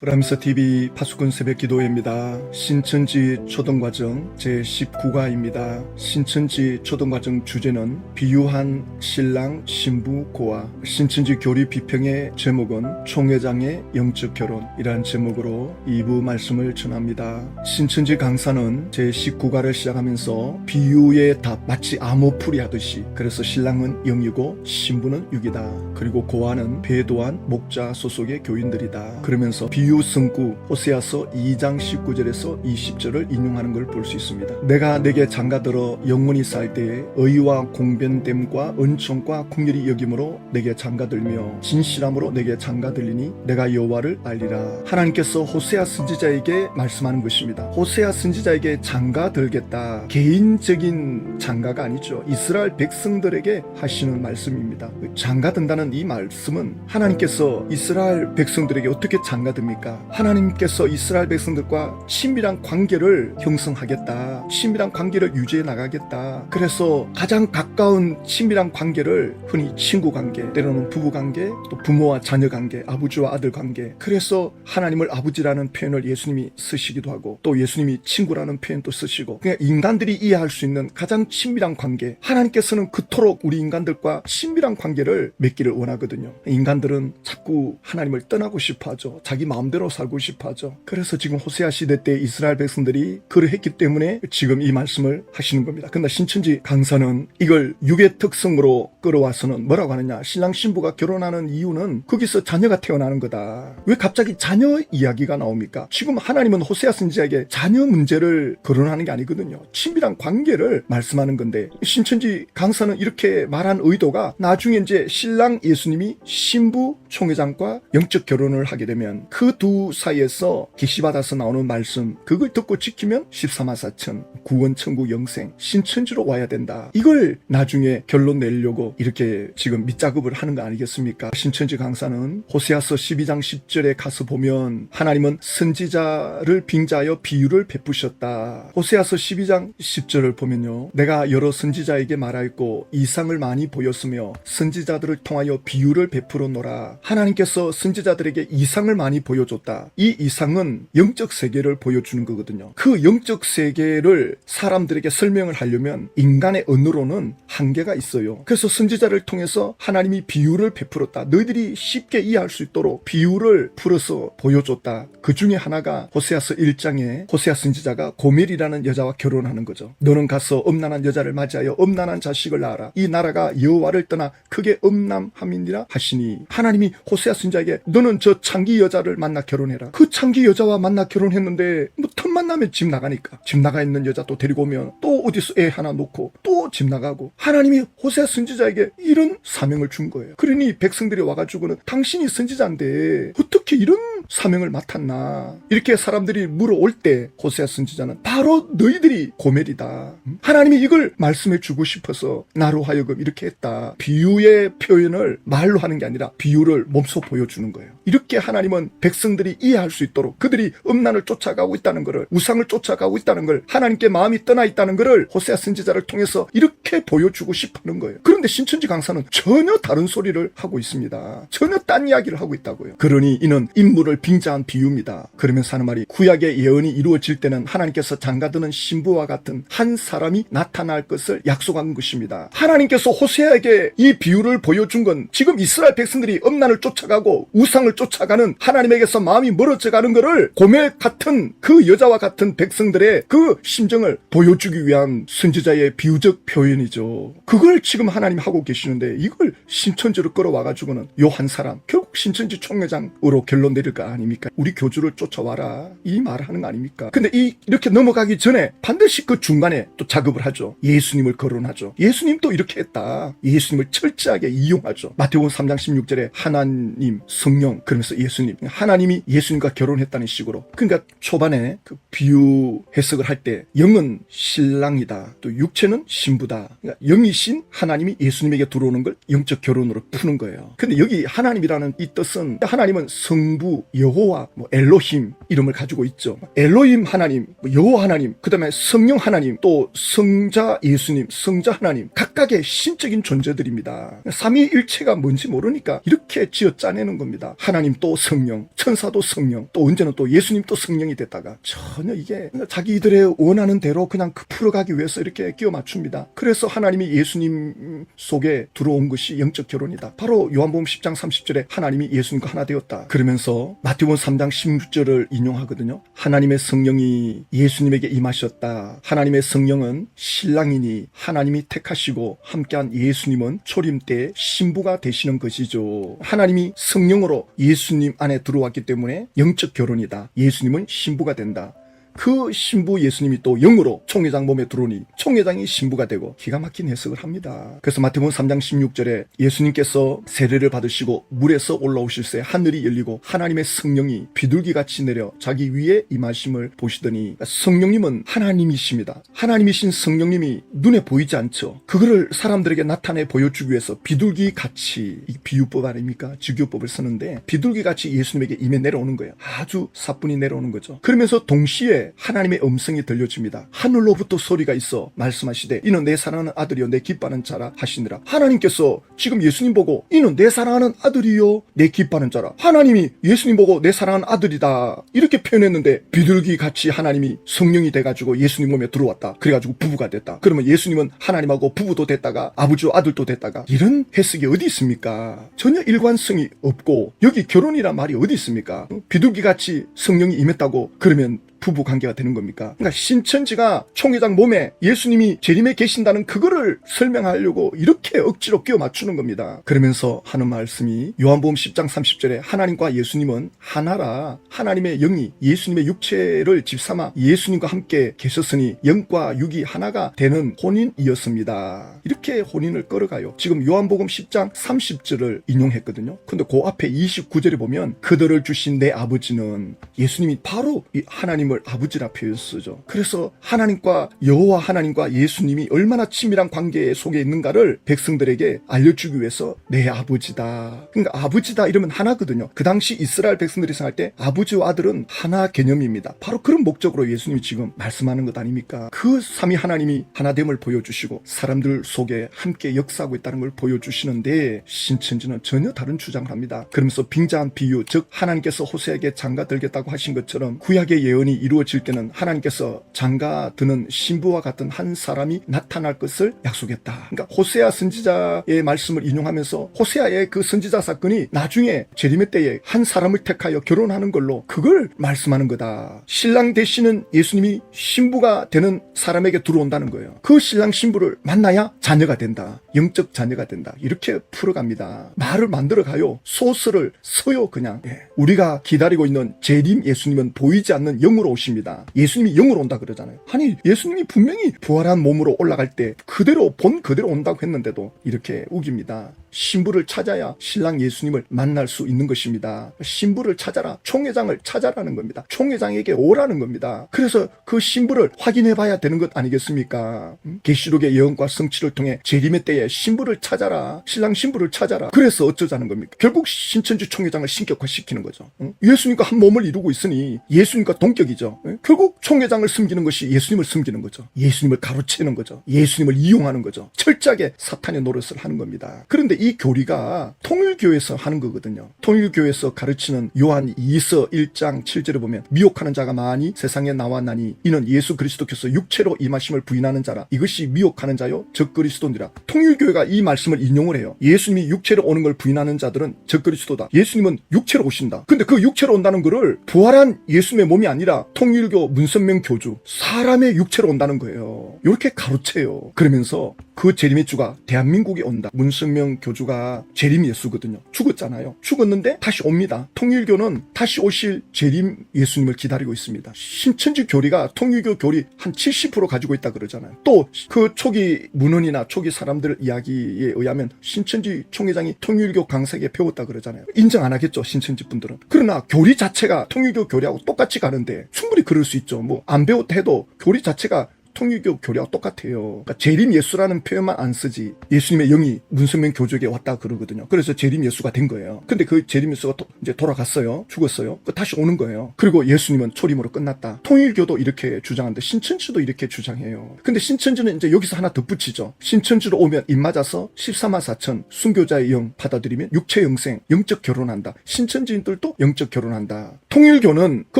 브람스 TV 파수꾼 새벽 기도회입니다. 신천지 초등과정 제19과입니다. 신천지 초등과정 주제는 비유한 신랑 신부 고아. 신천지 교리 비평의 제목은 총회장의 영적 결혼이라는 제목으로 2부 말씀을 전합니다. 신천지 강사는 제19과를 시작하면서 비유의 답 마치 암호풀이 하듯이, 그래서 신랑은 영이고 신부는 육이다. 그리고 고아는 배도한 목자 소속의 교인들이다. 그러면서 비유 성구 호세아서 2장 19절에서 20절을 인용하는 걸 볼 수 있습니다. 내가 내게 장가들어 영원히 살 때에 의와 공변됨과 은총과 긍휼히 여김으로 내게 장가들며 진실함으로 내게 장가들리니 내가 여호와를 알리라. 하나님께서 호세아 선지자에게 말씀하는 것입니다. 호세아 선지자에게 장가들겠다. 개인적인 장가가 아니죠. 이스라엘 백성들에게 하시는 말씀입니다. 장가든다는 이 말씀은 하나님께서 이스라엘 백성들에게 어떻게 장가듭니까? 하나님께서 이스라엘 백성들과 친밀한 관계를 형성하겠다. 친밀한 관계를 유지해 나가겠다. 그래서 가장 가까운 친밀한 관계를 흔히 친구 관계, 때로는 부부 관계, 또 부모와 자녀 관계, 아버지와 아들 관계. 그래서 하나님을 아버지라는 표현을 예수님이 쓰시기도 하고, 또 예수님이 친구라는 표현도 쓰시고, 그냥 인간들이 이해할 수 있는 가장 친밀한 관계. 하나님께서는 그토록 우리 인간들과 친밀한 관계를 맺기를 원하거든요. 인간들은 자꾸 하나님을 떠나고 싶어 하죠. 자기 마음대로 살고 싶어 하죠. 그래서 지금 호세아 시대 때 이스라엘 백성들이 그러했기 때문에 지금 이 말씀을 하시는 겁니다. 근데 신천지 강사는 이걸 육의 특성으로 끌어와서는 뭐라고 하느냐, 신랑 신부가 결혼하는 이유는 거기서 자녀가 태어나는 거다. 왜 갑자기 자녀 이야기가 나옵니까? 지금 하나님은 호세아 선지자에게 자녀 문제를 거론하는 게 아니거든요. 친밀한 관계를 말씀하는 건데, 신천지 강사는 이렇게 말한 의도가 나중에 이제 신랑 예수님이 신부 총회장과 영적 결혼을 하게 되면 그 두 사이에서 계시받아서 나오는 말씀, 그걸 듣고 지키면 14만 4천 구원 천국 영생 신천지로 와야 된다. 이걸 나중에 결론 내려고 이렇게 지금 밑작업을 하는 거 아니겠습니까? 신천지 강사는 호세아서 12장 10절에 가서 보면 하나님은 선지자를 빙자하여 비유를 베푸셨다. 호세아서 12장 10절을 보면요, 내가 여러 선지자에게 말하였고 이상을 많이 보였으며 선지자들을 통하여 비유를 베풀었노라. 하나님께서 선지자들에게 이상을 많이 보여줬다. 이 이상은 영적 세계를 보여주는 거거든요. 그 영적 세계를 사람들에게 설명을 하려면 인간의 언어로는 한계가 있어요. 그래서 선지자를 통해서 하나님이 비유를 베풀었다. 너희들이 쉽게 이해할 수 있도록 비유를 풀어서 보여줬다. 그 중에 하나가 호세아서 1장에 호세아 선지자가 고멜이라는 여자와 결혼하는 거죠. 너는 가서 음란한 여자를 맞이하여 음란한 자식을 낳아라. 이 나라가 여호와를 떠나 크게 음란함이니라 하시니, 하나님이 호세아 선지자에게 너는 저 창기 여자를 만나 결혼해라. 그 창기 여자와 만나 결혼했는데 뭐 틈만 나면 집 나가니까 집 나가 있는 여자 또 데리고 오면 또 어디서 애 하나 놓고 또 집 나가고, 하나님이 호세아 선지자에게 이런 사명을 준 거예요. 그러니 백성들이 와가지고는 당신이 선지자인데 어떻게 이런 사명을 맡았나, 이렇게 사람들이 물어올 때 호세아 선지자는 바로 너희들이 고멜이다. 하나님이 이걸 말씀해 주고 싶어서 나로 하여금 이렇게 했다. 비유의 표현을 말로 하는 게 아니라 비유를 몸소 보여주는 거예요. 이렇게 하나님은 백성들이 이해할 수 있도록, 그들이 음란을 쫓아가고 있다는 것을, 우상을 쫓아가고 있다는 걸, 하나님께 마음이 떠나 있다는 것을 호세아 선지자를 통해서 이렇게 보여주고 싶어하는 거예요. 그런데 신천지 강사는 전혀 다른 소리를 하고 있습니다. 전혀 딴 이야기를 하고 있다고요. 그러니 이는 인물을 빙자한 비유입니다. 그러면서 하는 말이, 구약의 예언이 이루어질 때는 하나님께서 장가드는 신부와 같은 한 사람이 나타날 것을 약속한 것입니다. 하나님께서 호세아에게 이 비유를 보여준 건 지금 이스라엘 백성들이 음란을 쫓아가고 우상을 쫓아가는, 하나님에게서 마음이 멀어져 가는 것을 고멜 같은 그 여자와 같은 백성들의 그 심정을 보여주기 위한 선지자의 비유적 표현이죠. 그걸 지금 하나님 하고 계시는데 이걸 신천지로 끌어와가지고는 요 한 사람, 결국 신천지 총회장으로 결론 내릴 거 아닙니까? 우리 교주를 쫓아와라, 이 말하는 거 아닙니까? 근데 이렇게 넘어가기 전에 반드시 그 중간에 또 작업을 하죠. 예수님을 거론하죠. 예수님도 이렇게 했다. 예수님을 철저하게 이용하죠. 마태복음 3장 16절에 하나님, 성령, 그러면서 예수님, 하나님이 예수님과 결혼했다는 식으로. 그러니까 초반에 그 비유 해석을 할 때 영은 신랑이다, 또 육체는 신부다. 그러니까 영이신 하나님이 예수님에게 들어오는 걸 영적 결혼으로 푸는 거예요. 근데 여기 하나님이라는 이 뜻은, 하나님은 성부, 여호와, 엘로힘, 이름을 가지고 있죠. 엘로힘 하나님, 여호와 하나님, 그 다음에 성령 하나님, 또 성자 예수님, 성자 하나님, 각각의 신적인 존재들입니다. 삼위일체가 뭔지 모르니까 이렇게 지어 짜내는 겁니다. 하나님 또 성령, 천사도 성령, 또 언제는 또 예수님 또 성령이 됐다가 전혀 이게 자기들의 원하는 대로 그냥 풀어가기 위해서 이렇게 끼워 맞춥니다. 그래서 하나님이 예수님 속에 들어온 것이 영적 결혼이다. 바로 요한복음 10장 30절에 하나님이 예수님과 하나 되었다. 그러면서 마태복음 3장 16절을 인용하거든요. 하나님의 성령이 예수님에게 임하셨다. 하나님의 성령은 신랑이니 하나님이 택하시고 함께한 예수님은 초림 때 신부가 되시는 것이죠. 하나님이 성령으로 예수님 안에 들어왔기 때문에 영적 결혼이다. 예수님은 신부가 된다. 그 신부 예수님이 또 영으로 총회장 몸에 들어오니 총회장이 신부가 되고 기가 막힌 해석을 합니다. 그래서 마태복음 3장 16절에 예수님께서 세례를 받으시고 물에서 올라오실새 하늘이 열리고 하나님의 성령이 비둘기같이 내려 자기 위에 임하심을 보시더니 성령님은 하나님이십니다. 하나님이신 성령님이 눈에 보이지 않죠. 그거를 사람들에게 나타내 보여주기 위해서 비둘기같이, 이 비유법 아닙니까? 직유법을 쓰는데 비둘기같이 예수님에게 임해 내려오는 거예요. 아주 사뿐히 내려오는 거죠. 그러면서 동시에 하나님의 음성이 들려줍니다. 하늘로부터 소리가 있어 말씀하시되 이는 내 사랑하는 아들이요 내 기뻐하는 자라 하시니라. 하나님께서 지금 예수님 보고 이는 내 사랑하는 아들이요 내 기뻐하는 자라. 하나님이 예수님 보고 내 사랑하는 아들이다 이렇게 표현했는데 비둘기같이 하나님이 성령이 돼가지고 예수님 몸에 들어왔다. 그래가지고 부부가 됐다. 그러면 예수님은 하나님하고 부부도 됐다가 아버지와 아들도 됐다가 이런 해석이 어디 있습니까? 전혀 일관성이 없고 여기 결혼이란 말이 어디 있습니까? 비둘기같이 성령이 임했다고 그러면 부부 관계가 되는 겁니까? 그러니까 신천지가 총회장 몸에 예수님이 재림에 계신다는 그거를 설명하려고 이렇게 억지로 끼워 맞추는 겁니다. 그러면서 하는 말씀이 요한복음 10장 30절에 하나님과 예수님은 하나라. 하나님의 영이 예수님의 육체를 집삼아 예수님과 함께 계셨으니 영과 육이 하나가 되는 혼인이었습니다. 이렇게 혼인을 끌어가요. 지금 요한복음 10장 30절을 인용했거든요. 근데 그 앞에 29절에 보면 그들을 주신 내 아버지는 예수님이 바로 이 하나님 아버지라 표현 쓰죠. 그래서 하나님과 여호와 하나님과 예수님이 얼마나 친밀한 관계 속에 있는가를 백성들에게 알려주기 위해서 내 아버지다. 그러니까 아버지다 이러면 하나거든요. 그 당시 이스라엘 백성들이 생각할 때 아버지와 아들은 하나 개념입니다. 바로 그런 목적으로 예수님이 지금 말씀하는 것 아닙니까? 그 삼위 하나님이 하나됨을 보여주시고 사람들 속에 함께 역사하고 있다는 걸 보여주시는데 신천지는 전혀 다른 주장을 합니다. 그러면서 빙자한 비유, 즉 하나님께서 호세에게 장가 들겠다고 하신 것처럼 구약의 예언이 이루어질 때는 하나님께서 장가 드는 신부와 같은 한 사람이 나타날 것을 약속했다. 그러니까 호세아 선지자의 말씀을 인용하면서 호세아의 그 선지자 사건이 나중에 재림의 때에 한 사람을 택하여 결혼하는 걸로 그걸 말씀하는 거다. 신랑 되시는 예수님이 신부가 되는 사람에게 들어온다는 거예요. 그 신랑 신부를 만나야 자녀가 된다. 영적 자녀가 된다. 이렇게 풀어갑니다. 말을 만들어가요. 소설을 써요 그냥. 우리가 기다리고 있는 재림 예수님은 보이지 않는 영으로 오십니다. 예수님이 영으로 온다 그러잖아요. 아니 예수님이 분명히 부활한 몸으로 올라갈 때 그대로 본 그대로 온다고 했는데도 이렇게 우깁니다. 신부를 찾아야 신랑 예수님을 만날 수 있는 것입니다. 신부를 찾아라. 총회장을 찾아라는 겁니다. 총회장에게 오라는 겁니다. 그래서 그 신부를 확인해 봐야 되는 것 아니겠습니까? 계시록의 예언과 성취를 통해 재림의 때에 신부를 찾아라. 신랑 신부를 찾아라. 그래서 어쩌자는 겁니까? 결국 신천지 총회장을 신격화시키는 거죠. 예수님과 한 몸을 이루고 있으니 예수님과 동격이죠. 결국 총회장을 숨기는 것이 예수님을 숨기는 거죠. 예수님을 가로채는 거죠. 예수님을 이용하는 거죠. 철저하게 사탄의 노릇을 하는 겁니다. 그런데 이 교리가 통일교에서 하는 거거든요. 통일교에서 가르치는 요한 2서 1장 7절에 보면 미혹하는 자가 많이 세상에 나왔나니 이는 예수 그리스도께서 육체로 임하심을 부인하는 자라. 이것이 미혹하는 자요 적그리스도니라. 통일교회가 이 말씀을 인용을 해요. 예수님이 육체로 오는 걸 부인하는 자들은 적그리스도다. 예수님은 육체로 오신다. 근데 그 육체로 온다는 거를 부활한 예수님의 몸이 아니라 통일교 문선명 교주 사람의 육체로 온다는 거예요. 이렇게 가로채요. 그러면서 그 재림의 주가 대한민국에 온다. 문선명 교주가 재림 예수거든요. 죽었잖아요. 죽었는데 다시 옵니다. 통일교는 다시 오실 재림 예수님을 기다리고 있습니다. 신천지 교리가 통일교 교리 한 70% 가지고 있다 그러잖아요. 또 그 초기 문헌이나 초기 사람들 이야기에 의하면 신천지 총회장이 통일교 강사에게 배웠다 그러잖아요. 인정 안 하겠죠, 신천지 분들은. 그러나 교리 자체가 통일교 교리하고 똑같이 가는데 충분히 그럴 수 있죠. 뭐 안 배웠다 해도 교리 자체가 통일교 교리와 똑같아요. 그러니까 재림 예수라는 표현만 안 쓰지 예수님의 영이 문선명 교주에게 왔다 그러거든요. 그래서 재림 예수가 된 거예요. 근데 그 재림 예수가 이제 돌아갔어요. 죽었어요. 다시 오는 거예요. 그리고 예수님은 초림으로 끝났다. 통일교도 이렇게 주장하는데 신천지도 이렇게 주장해요. 근데 신천지는 이제 여기서 하나 덧붙이죠. 신천지로 오면 입 맞아서 14만 4천 순교자의 영 받아들이면 육체 영생 영적 결혼한다. 신천지인들도 영적 결혼한다. 통일교는 그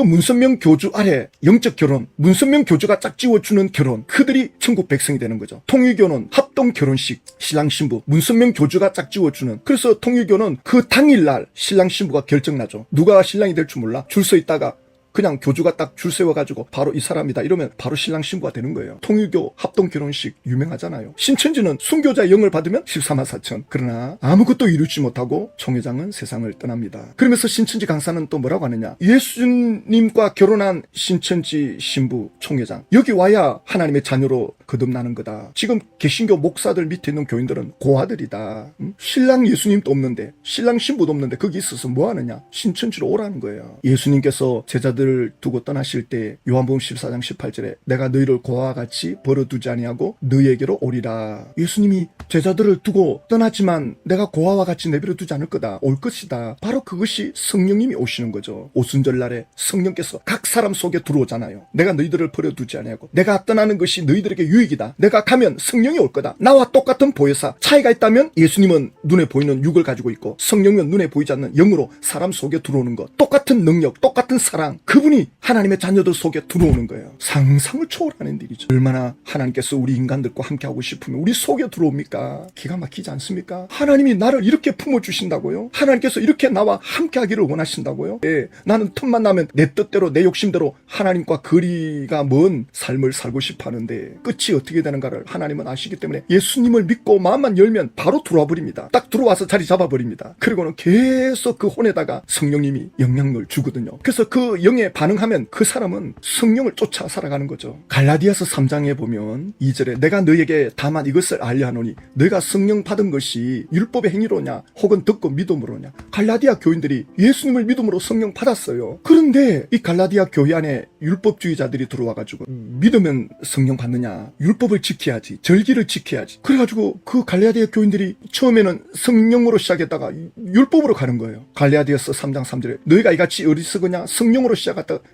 문선명 교주 아래 영적 결혼, 문선명 교주가 짝지워주는 결혼, 그들이 천국 백성이 되는 거죠. 통일교는 합동 결혼식, 신랑 신부, 문선명 교주가 짝지워주는. 그래서 통일교는 그 당일날 신랑 신부가 결정나죠. 누가 신랑이 될 줄 몰라. 줄 서 있다가 그냥 교주가 딱 줄 세워가지고 바로 이 사람이다 이러면 바로 신랑 신부가 되는 거예요. 통일교 합동 결혼식 유명하잖아요. 신천지는 순교자의 영을 받으면 14만 4천. 그러나 아무것도 이루지 못하고 총회장은 세상을 떠납니다. 그러면서 신천지 강사는 또 뭐라고 하느냐. 예수님과 결혼한 신천지 신부 총회장. 여기 와야 하나님의 자녀로 거듭나는 거다. 지금 개신교 목사들 밑에 있는 교인들은 고아들이다. 신랑 예수님도 없는데 신랑 신부도 없는데 거기 있어서 뭐 하느냐. 신천지로 오라는 거예요. 예수님께서 제자들 두고 떠나실 때 요한복음 14장 18절에 내가 너희를 고아와 같이 버려두지 아니하고 너희에게로 오리라. 예수님이 제자들을 두고 떠나지만 내가 고아와 같이 내버려 두지 않을 거다. 올 것이다. 바로 그것이 성령님이 오시는 거죠. 오순절날에 성령께서 각 사람 속에 들어오잖아요. 내가 너희들을 버려두지 아니하고 내가 떠나는 것이 너희들에게 유익이다. 내가 가면 성령이 올 거다. 나와 똑같은 보혜사. 차이가 있다면 예수님은 눈에 보이는 육을 가지고 있고 성령은 눈에 보이지 않는 영으로 사람 속에 들어오는 것. 똑같은 능력, 똑같은 사랑. 그분이 하나님의 자녀들 속에 들어오는 거예요. 상상을 초월하는 일이죠. 얼마나 하나님께서 우리 인간들과 함께하고 싶으면 우리 속에 들어옵니까? 기가 막히지 않습니까? 하나님이 나를 이렇게 품어주신다고요? 하나님께서 이렇게 나와 함께하기를 원하신다고요? 예, 나는 틈만 나면 내 뜻대로 내 욕심대로 하나님과 거리가 먼 삶을 살고 싶어 하는데 끝이 어떻게 되는가를 하나님은 아시기 때문에 예수님을 믿고 마음만 열면 바로 들어와 버립니다. 딱 들어와서 자리 잡아버립니다. 그리고는 계속 그 혼에다가 성령님이 영향을 주거든요. 그래서 그 영에 반응하면 그 사람은 성령을 쫓아 살아가는 거죠. 갈라디아서 3장에 보면 2절에 내가 너에게 다만 이것을 알려 하노니 너희가 성령 받은 것이 율법의 행위로냐 혹은 듣고 믿음으로냐. 갈라디아 교인들이 예수님을 믿음으로 성령 받았어요. 그런데 이 갈라디아 교회 안에 율법주의자들이 들어와가지고 믿으면 성령 받느냐, 율법을 지켜야지, 절기를 지켜야지. 그래가지고 그 갈라디아 교인들이 처음에는 성령으로 시작했다가 율법으로 가는 거예요. 갈라디아서 3장 3절에 너희가 이같이 어리석으냐 성령으로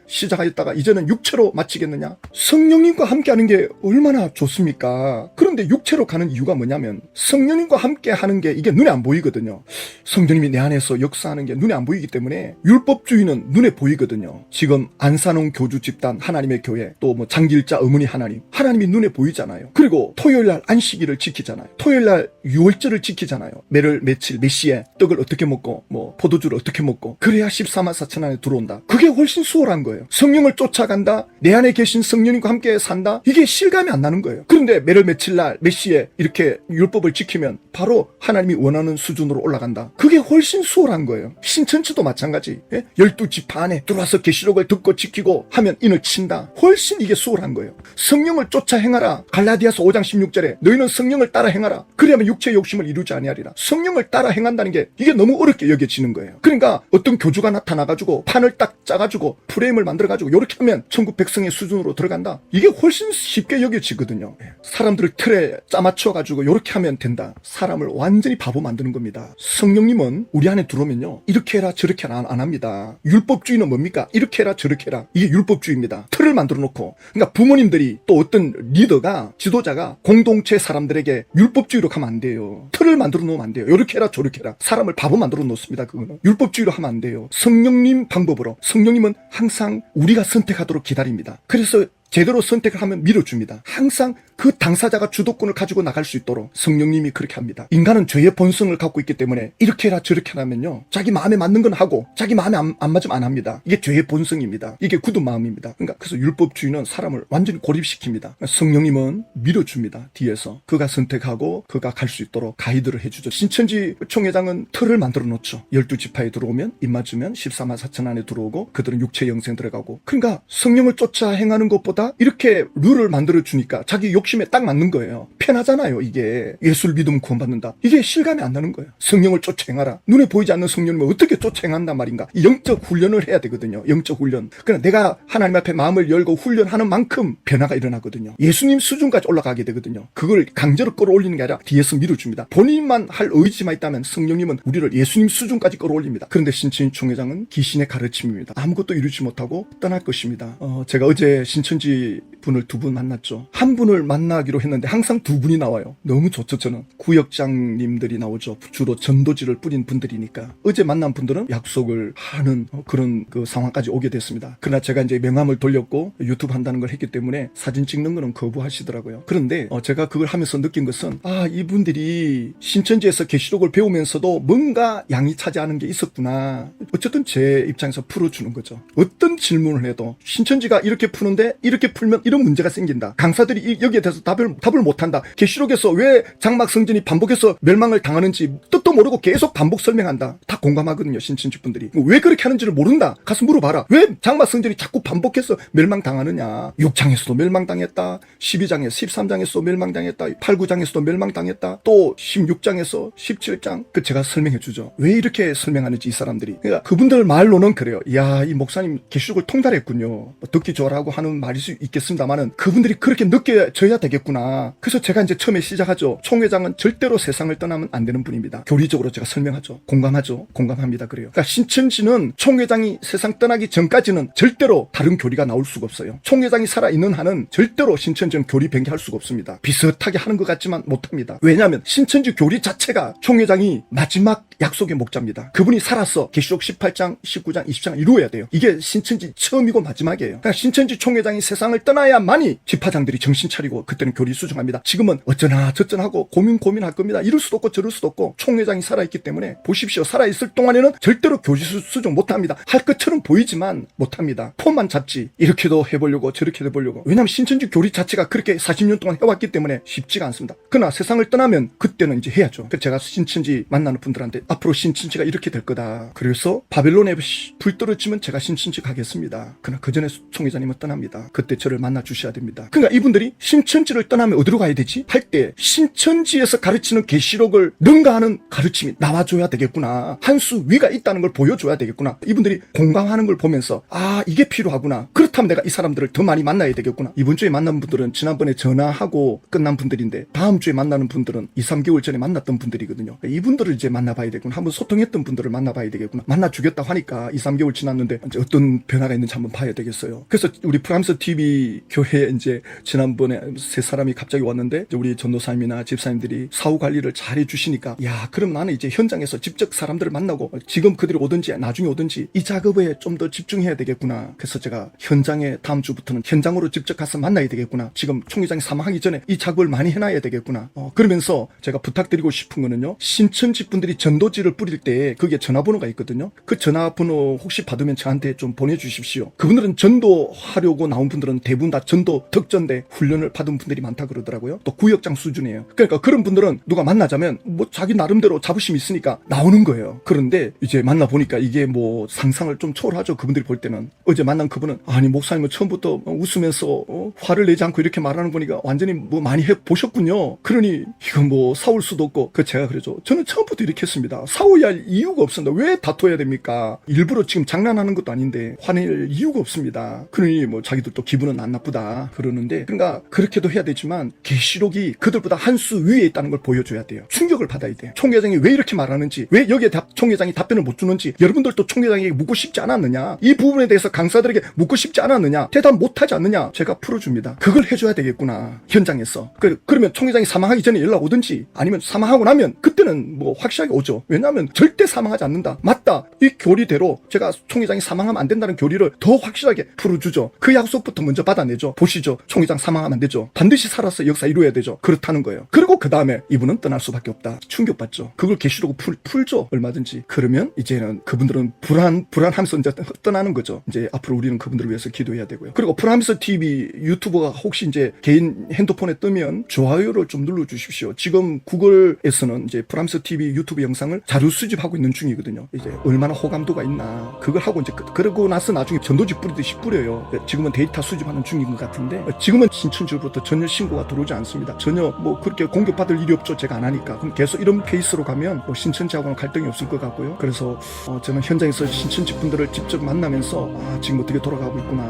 시작하였다가 이제는 육체로 마치겠느냐. 성령님과 함께하는 게 얼마나 좋습니까? 그런데 육체로 가는 이유가 뭐냐면 성령님과 함께하는 게 이게 눈에 안 보이거든요. 성령님이 내 안에서 역사하는 게 눈에 안 보이기 때문에 율법주의는 눈에 보이거든요. 지금 안산홍 교주 집단 하나님의 교회 또 뭐 장길자 어머니 하나님이 눈에 보이잖아요. 그리고 토요일날 안식일을 지키잖아요. 토요일날 유월절을 지키잖아요. 매를 며칠 몇 시에 떡을 어떻게 먹고 뭐 포도주를 어떻게 먹고 그래야 14만 4천 안에 들어온다. 그게 훨씬 수월한 거예요. 성령을 쫓아간다. 내 안에 계신 성령님과 함께 산다. 이게 실감이 안 나는 거예요. 그런데 매를 며칠날 몇 시에 이렇게 율법을 지키면 바로 하나님이 원하는 수준으로 올라간다. 그게 훨씬 수월한 거예요. 신천지도 마찬가지. 12지파 안에 들어와서 계시록을 듣고 지키고 하면 인을 친다. 훨씬 이게 수월한 거예요. 성령을 쫓아 행하라. 갈라디아서 5장 16절에 너희는 성령을 따라 행하라. 그래야만 육체의 욕심을 이루지 아니하리라. 성령을 따라 행한다는 게 이게 너무 어렵게 여겨지는 거예요. 그러니까 어떤 교주가 나타나가지고 판을 딱 짜가지고 프레임을 만들어가지고 이렇게 하면 천국 백성의 수준으로 들어간다. 이게 훨씬 쉽게 여겨지거든요. 사람들을 틀에 짜맞춰가지고 이렇게 하면 된다. 사람을 완전히 바보 만드는 겁니다. 성령님은 우리 안에 들어오면요. 이렇게 해라 저렇게 해라 안 합니다. 율법주의는 뭡니까? 이렇게 해라 저렇게 해라. 이게 율법주의입니다. 틀을 만들어 놓고. 그러니까 부모님들이 또 어떤 리더가 지도자가 공동체 사람들에게 율법주의로 가면 안 돼요. 틀을 만들어 놓으면 안 돼요. 이렇게 해라 저렇게 해라. 사람을 바보 만들어 놓습니다. 그거는 율법주의로 하면 안 돼요. 성령님 방법으로. 성령님은 항상 우리가 선택하도록 기다립니다. 그래서 제대로 선택을 하면 밀어줍니다. 항상 그 당사자가 주도권을 가지고 나갈 수 있도록 성령님이 그렇게 합니다. 인간은 죄의 본성을 갖고 있기 때문에 이렇게 해라 저렇게 하면요. 자기 마음에 맞는 건 하고 자기 마음에 안 맞으면 안 합니다. 이게 죄의 본성입니다. 이게 굳은 마음입니다. 그러니까 그래서 율법주의는 사람을 완전히 고립시킵니다. 성령님은 밀어줍니다. 뒤에서. 그가 선택하고 그가 갈 수 있도록 가이드를 해주죠. 신천지 총회장은 틀을 만들어 놓죠. 12지파에 들어오면 입 맞으면 14만 4천 안에 들어오고 그들은 육체 영생 들어가고. 그러니까 성령을 쫓아 행하는 것보다 보다 이렇게 룰을 만들어 주니까 자기 욕심에 딱 맞는 거예요. 편하잖아요. 이게 예수를 믿으면 구원받는다. 이게 실감이 안 나는 거예요. 성령을 쫓아 행하라. 눈에 보이지 않는 성령을 어떻게 쫓아 행한단 말인가. 이 영적 훈련을 해야 되거든요. 영적 훈련. 그러나 내가 하나님 앞에 마음을 열고 훈련하는 만큼 변화가 일어나거든요. 예수님 수준까지 올라가게 되거든요. 그걸 강제로 끌어올리는 게 아니라 뒤에서 밀어줍니다. 본인만 할 의지만 있다면 성령님은 우리를 예수님 수준까지 끌어올립니다. 그런데 신천지 총회장은 귀신의 가르침입니다. 아무것도 이루지 못하고 떠날 것입니다. 제가 어제 신천지 분을 두 분 만났죠. 한 분을 만나기로 했는데 항상 두 분이 나와요. 너무 좋죠. 저는 구역장님들이 나오죠. 주로 전도지를 뿌린 분들이니까. 어제 만난 분들은 약속을 하는 그런 그 상황까지 오게 됐습니다. 그러나 제가 이제 명함을 돌렸고 유튜브 한다는 걸 했기 때문에 사진 찍는 거는 거부하시더라고요. 그런데 제가 그걸 하면서 느낀 것은 이분들이 신천지에서 계시록을 배우면서도 뭔가 양이 차지하는 게 있었구나. 어쨌든 제 입장에서 풀어주는 거죠. 어떤 질문을 해도 신천지가 이렇게 푸는데 이렇게 풀면 이런 문제가 생긴다. 강사들이 여기에 대해서 답을 못한다. 계시록에서 왜 장막 성전이 반복해서 멸망을 당하는지 뜻도 모르고 계속 반복 설명한다. 다 공감하거든요. 신천지 분들이. 왜 그렇게 하는지를 모른다. 가서 물어봐라. 왜 장막 성전이 자꾸 반복해서 멸망당하느냐. 6장에서도 멸망당했다. 12장에 13장에서도 멸망당했다. 8, 9장에서도 멸망당했다. 또 16장에서 17장 제가 설명해 주죠. 왜 이렇게 설명하는지 이 사람들이. 그러니까 그분들 말로는 그래요. 이야, 이 목사님 계시록을 통달했군요. 듣기 좋아라고 하는 말일 수 있겠습니다만은 그분들이 그렇게 느껴져야 되겠구나. 그래서 제가 이제 처음에 시작하죠. 총회장은 절대로 세상을 떠나면 안 되는 분입니다. 교리적으로 제가 설명하죠. 공감하죠. 공감합니다. 그래요. 그러니까 신천지는 총회장이 세상 떠나기 전까지는 절대로 다른 교리가 나올 수가 없어요. 총회장이 살아있는 한은 절대로 신천지는 교리 변개할 수가 없습니다. 비슷하게 하는 것 같지만 못합니다. 왜냐하면 신천지 교리 자체가 총회장이 마지막 약속의 목자입니다. 그분이 살아서 계시록 18장, 19장, 20장을 이루어야 돼요. 이게 신천지 처음이고 마지막이에요. 그러니까 신천지 총회장이 세상을 떠나야만이 지파장들이 정신 차리고 그때는 교리 수정합니다. 지금은 어쩌나 저쩌나하고 고민할 겁니다. 이럴 수도 없고 저럴 수도 없고 총회장이 살아있기 때문에 보십시오. 살아있을 동안에는 절대로 교리 수정 못합니다. 할 것처럼 보이지만 못합니다. 폼만 잡지. 이렇게도 해보려고 저렇게도 해보려고. 왜냐하면 신천지 교리 자체가 그렇게 40년 동안 해왔기 때문에 쉽지가 않습니다. 그러나 세상을 떠나면 그때는 이제 해야죠. 그래서 제가 신천지 만나는 분들한테 앞으로 신천지가 이렇게 될 거다. 그래서 바벨론에 불 떨어지면 제가 신천지 가겠습니다. 그러나 그 전에 총회장님은 떠납니다. 그때 저를 만나 주셔야 됩니다. 그러니까 이분들이 신천지를 떠나면 어디로 가야 되지? 할 때 신천지에서 가르치는 계시록을 능가하는 가르침이 나와줘야 되겠구나. 한 수 위가 있다는 걸 보여줘야 되겠구나. 이분들이 공감하는 걸 보면서 이게 필요하구나. 그렇다면 내가 이 사람들을 더 많이 만나야 되겠구나. 이번 주에 만난 분들은 지난번에 전화하고 끝난 분들인데 다음 주에 만나는 분들은 2, 3개월 전에 만났던 분들이거든요. 이분들을 이제 만나봐야 되겠구나. 한번 소통했던 분들을 만나봐야 되겠구나. 만나주겠다 하니까 2, 3개월 지났는데 이제 어떤 변화가 있는지 한번 봐야 되겠어요. 그래서 우리 프람스 TV 교회에 이제 지난번에 세 사람이 갑자기 왔는데 이제 우리 전도사님이나 집사님들이 사후 관리를 잘 해주시니까 그럼 나는 이제 현장에서 직접 사람들을 만나고 지금 그들이 오든지 나중에 오든지 이 작업에 좀 더 집중해야 되겠구나. 그래서 제가 현장에 다음 주부터는 현장으로 직접 가서 만나야 되겠구나. 지금 총회장이 사망하기 전에 이 작업을 많이 해놔야 되겠구나. 그러면서 제가 부탁드리고 싶은 거는요. 신천지 분들이 전도지를 뿌릴 때 그게 전화번호가 있거든요. 그 전화번호 혹시 받으면 저한테 좀 보내주십시오. 그분들은 전도하려고 나온 분들은 대부분 다 전도 덕전대 훈련을 받은 분들이 많다 그러더라고요. 또 구역장 수준이에요. 그러니까 그런 분들은 누가 만나자면 뭐 자기 나름대로 자부심이 있으니까 나오는 거예요. 그런데 이제 만나보니까 이게 뭐 상상을 좀 초월하죠. 그분들이 볼 때는. 어제 만난 그분은 아니 목사님은 처음부터 웃으면서 화를 내지 않고 이렇게 말하는 거니까 완전히 뭐 많이 해보셨군요. 그러니 이건 뭐 싸울 수도 없고 제가 그러죠. 저는 처음부터 이렇게 했습니다. 싸워야 할 이유가 없습니다. 왜 다퉈야 됩니까? 일부러 지금 장난하는 것도 아닌데 화낼 이유가 없습니다. 그러니 뭐 자기들도 기분은 안 나쁘다 그러는데 그러니까 그렇게도 해야 되지만 계시록이 그들보다 한 수 위에 있다는 걸 보여줘야 돼요. 충격을 받아야 돼요. 총회장이 왜 이렇게 말하는지 왜 여기에 총회장이 답변을 못 주는지 여러분들도 총회장에게 묻고 싶지 않았느냐 이 부분에 대해서 강사들에게 묻고 싶지 않았느냐 대답 못하지 않느냐 제가 풀어줍니다. 그걸 해줘야 되겠구나 현장에서. 그러면 총회장이 사망하기 전에 연락 오든지 아니면 사망하고 나면 그때는 뭐 확실하게 오죠. 왜냐하면 절대 사망하지 않는다. 맞다. 이 교리대로 제가 총회장이 사망하면 안 된다는 교리를 더 확실하게 풀어주죠. 그 약속부터 먼저 받아내죠. 보시죠. 총회장 사망하면 안 되죠. 반드시 살아서 역사 이루어야 되죠. 그렇다는 거예요. 그리고 그 다음에 이분은 떠날 수밖에 없다. 충격받죠. 그걸 계시록 풀죠. 얼마든지. 그러면 이제는 그분들은 불안하면서 이제 떠나는 거죠. 이제 앞으로 우리는 그분들을 위해서 기도해야 되고요. 그리고 프람스 TV 유튜버가 혹시 이제 개인 핸드폰에 뜨면 좋아요를 좀 눌러주십시오. 지금 구글에서는 이제 프람스 TV 유튜브 영상을 자료 수집하고 있는 중이거든요. 이제 얼마나 호감도가 있나 그걸 하고 이제 그러고 나서 나중에 전도지 뿌리듯이 뿌려요. 지금은 데이터 수집하는 중이고 분위기인 것 같은데 지금은 신천지로부터 전혀 신고가 들어오지 않습니다. 전혀 뭐 그렇게 공격받을 일이 없죠. 제가 안 하니까. 그럼 계속 이런 페이스로 가면 뭐 신천지하고는 갈등이 없을 것 같고요. 그래서 저는 현장에서 신천지 분들을 직접 만나면서 지금 어떻게 돌아가고 있구나.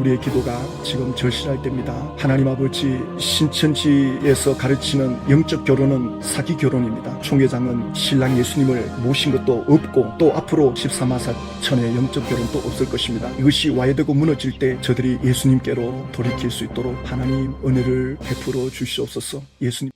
우리의 기도가 지금 절실할 때입니다. 하나님 아버지, 신천지에서 가르치는 영적 결혼은 사기 결혼입니다. 총회장은 신랑 예수님을 모신 것도 없고 또 앞으로 14마사천의 영적 결혼도 없을 것입니다. 이것이 와해되고 무너질 때 저들이 예수님께로 돌이킬 수 있도록 하나님 은혜를 베풀어 주시옵소서. 예수님